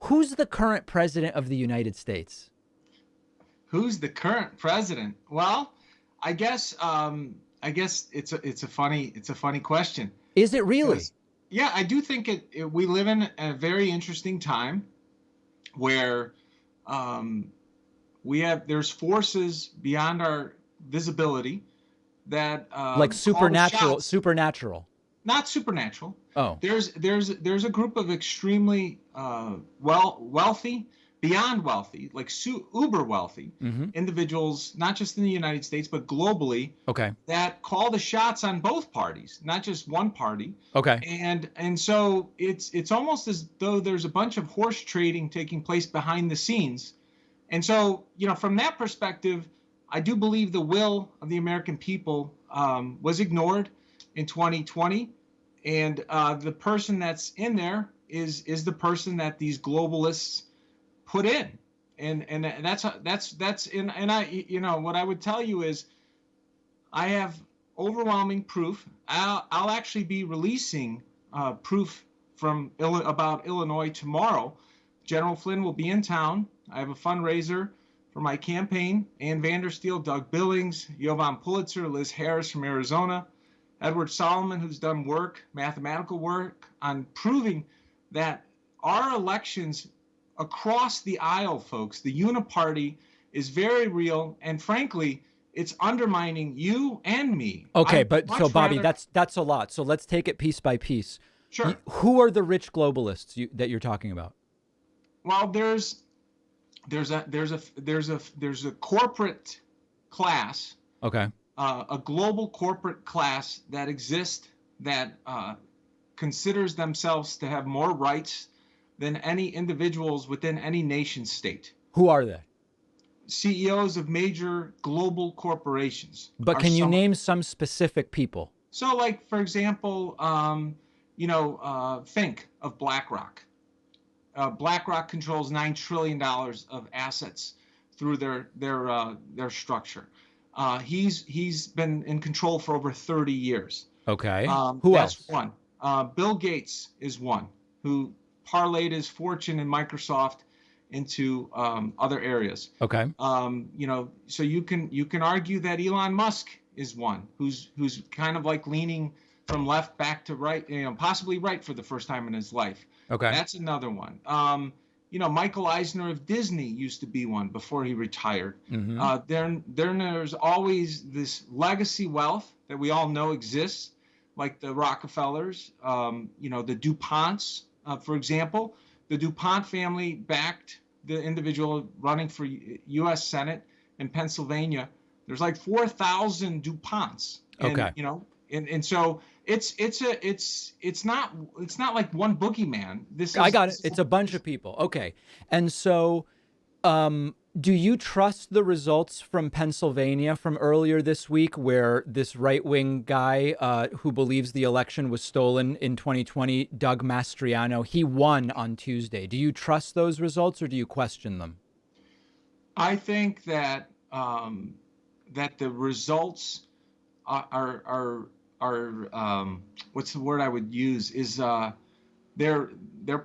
Who's the current president of the United States? Who's the current president? Well, I guess it's a funny question Is it really? because yeah, I do think we live in a very interesting time where um, there's forces beyond our visibility that Like call the supernatural, shots. supernatural. Not supernatural. Oh, There's a group of extremely wealthy, beyond wealthy, like uber wealthy mm-hmm. individuals, not just in the United States but globally, Okay. that call the shots on both parties, not just one party. Okay. And so it's almost as though there's a bunch of horse trading taking place behind the scenes. And so, from that perspective, I do believe the will of the American people was ignored in 2020, and the person that's in there is the person that these globalists put in, and that's and I what I would tell you is I have overwhelming proof. I'll actually be releasing proof about Illinois tomorrow. General Flynn will be in town. I have a fundraiser for my campaign. Ann Vandersteel, Doug Billings, Jovan Pulitzer, Liz Harris from Arizona, Edward Solomon, who's done mathematical work on proving that our elections across the aisle, folks, the uniparty is very real, and frankly, it's undermining you and me. Okay, I'd but so much Bobby, rather. that's a lot. So let's take it piece by piece. Sure. Who are the rich globalists that you're talking about? Well, there's a corporate class, Okay. a global corporate class that exists that considers themselves to have more rights than any individuals within any nation state. Who are they? CEOs of major global corporations But are can you some. name some specific people? So, like for example, think of BlackRock. BlackRock controls $9 trillion of assets through their structure. He's been in control for over 30 years. Okay. Who That's else? one. Bill Gates is one who parlayed his fortune in Microsoft into other areas. Okay. So you can argue that Elon Musk is one who's kind of like leaning from left back to right, possibly right for the first time in his life. Okay. That's another one. Michael Eisner of Disney used to be one before he retired. Mm-hmm. There's always this legacy wealth that we all know exists, like the Rockefellers, the DuPonts, for example. The DuPont family backed the individual running for U.S. Senate in Pennsylvania. There's like 4,000 DuPonts. And, Okay. And so it's not like one boogeyman. I got it. It's a bunch of people. Okay. And so, do you trust the results from Pennsylvania from earlier this week, where this right-wing guy who believes the election was stolen in 2020, Doug Mastriano, he won on Tuesday? Do you trust those results or do you question them? I think that that the results are what's the word I would use is they're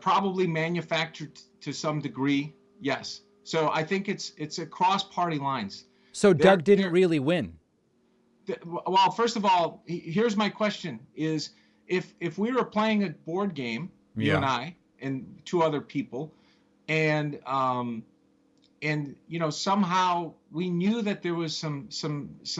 probably manufactured to some degree. Yes. So I think it's across party lines. So Doug didn't really win. Well, first of all, here's my question: is if we were playing a board game, you and I and two other people, and somehow we knew that there was some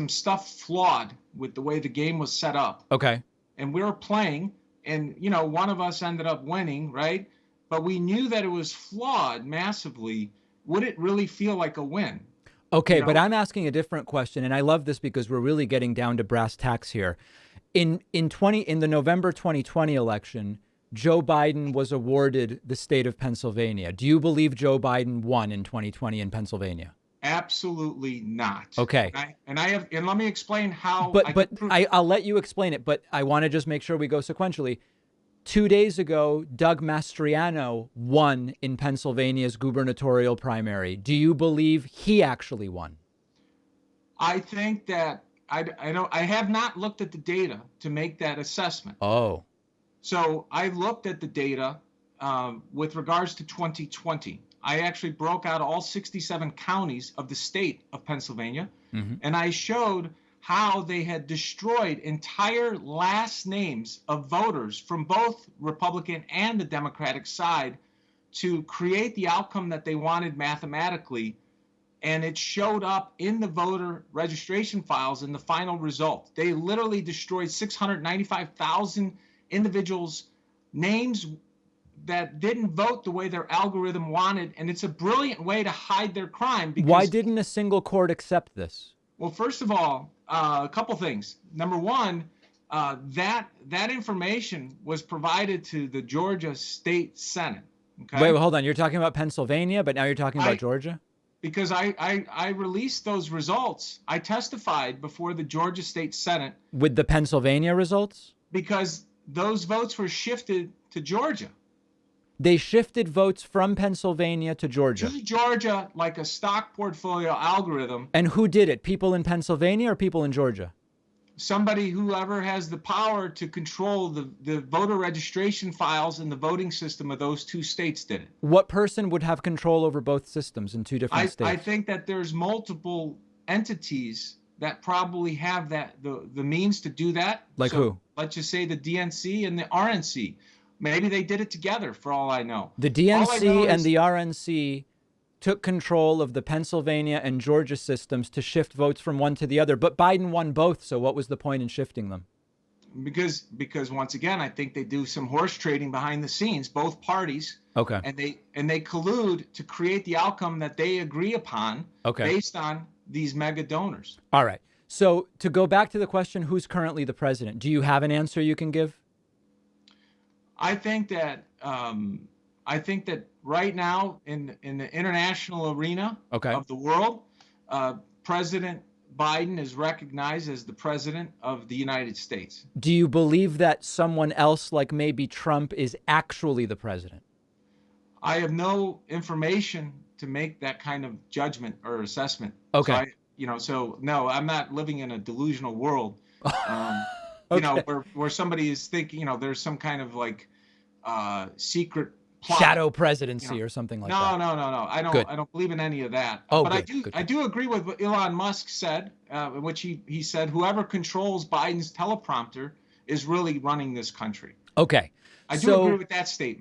stuff flawed with the way the game was set up. Okay. And we were playing, and one of us ended up winning, right? But we knew that it was flawed massively. Would it really feel like a win? Okay, but I'm asking a different question, and I love this because we're really getting down to brass tacks here. In the November 2020 election, Joe Biden was awarded the state of Pennsylvania. Do you believe Joe Biden won in 2020 in Pennsylvania? Absolutely not. Okay. And let me explain how. But I'll let you explain it, but I want to just make sure we go sequentially. 2 days ago, Doug Mastriano won in Pennsylvania's gubernatorial primary. Do you believe he actually won? I think that I have not looked at the data to make that assessment. Oh. So I looked at the data with regards to 2020. I actually broke out all 67 counties of the state of Pennsylvania, and I showed how they had destroyed entire last names of voters from both Republican and the Democratic side to create the outcome that they wanted mathematically. And it showed up in the voter registration files in the final result. They literally destroyed 695,000 individuals' names that didn't vote the way their algorithm wanted. And it's a brilliant way to hide their crime. Because, why didn't a single court accept this? well, first of all, a couple things. Number one, that information was provided to the Georgia State Senate. Okay? Wait, hold on. You're talking about Pennsylvania, but now you're talking about Georgia? Because I released those results. I testified before the Georgia State Senate. With the Pennsylvania results? Because those votes were shifted to Georgia. They shifted votes from Pennsylvania to Georgia. To Georgia, like a stock portfolio algorithm. And who did it? People in Pennsylvania or people in Georgia? Somebody, whoever has the power to control the voter registration files and the voting system of those two states did it. What person would have control over both systems in two different states? I think that there's multiple entities that probably have the means to do that. Like who? Let's just say the DNC and the RNC. Maybe they did it together, for all I know. The DNC and the RNC took control of the Pennsylvania and Georgia systems to shift votes from one to the other. But Biden won both, so what was the point in shifting them? Because once again, I think they do some horse trading behind the scenes, both parties. Okay. And they collude to create the outcome that they agree upon based on these mega donors. All right. So to go back to the question, who's currently the president? Do you have an answer you can give? I think that right now in the international arena of the world, President Biden is recognized as the president of the United States. Do you believe that someone else, like maybe Trump, is actually the president? I have no information to make that kind of judgment or assessment. Okay. So no, I'm not living in a delusional world. Where somebody is thinking, there's some kind of like secret plot. Shadow presidency or something like that. No. I don't believe in any of that. Oh, but good. I do agree with what Elon Musk said, in which he said whoever controls Biden's teleprompter is really running this country. Okay. I do agree with that statement.